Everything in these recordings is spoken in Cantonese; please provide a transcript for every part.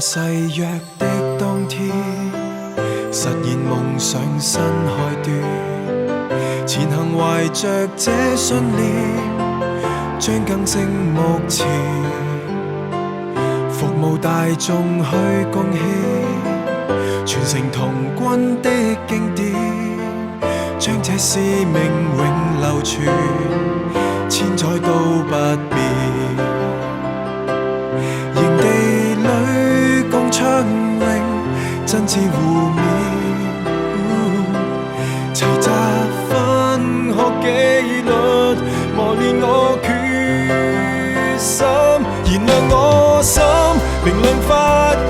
誓約的當天，實現夢想新開端。前行懷着這信念，將更勝目前，服務大眾去貢獻，傳承童軍的經典，將這使命永流傳，千載都不變。營地裏共暢泳，真摯互勉，齊集分學紀律，磨練我決心，燃亮我心，明亮發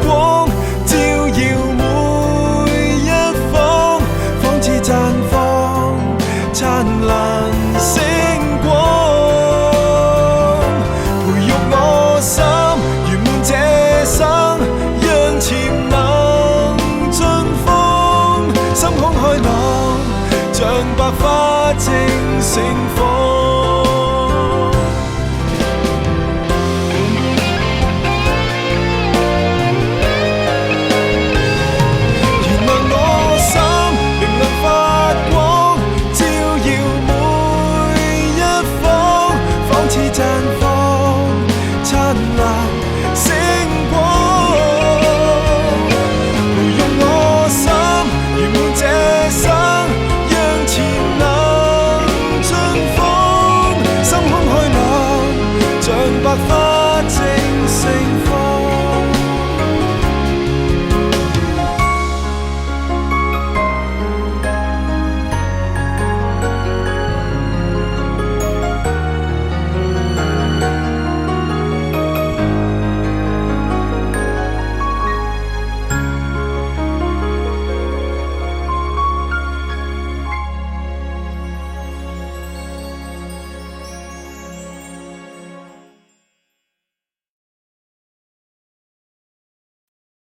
光，照耀每一方，仿似綻放燦爛星光，培育我心，圓滿這生，讓潛能盡放，心胸開朗，像百花正盛放。百花正盛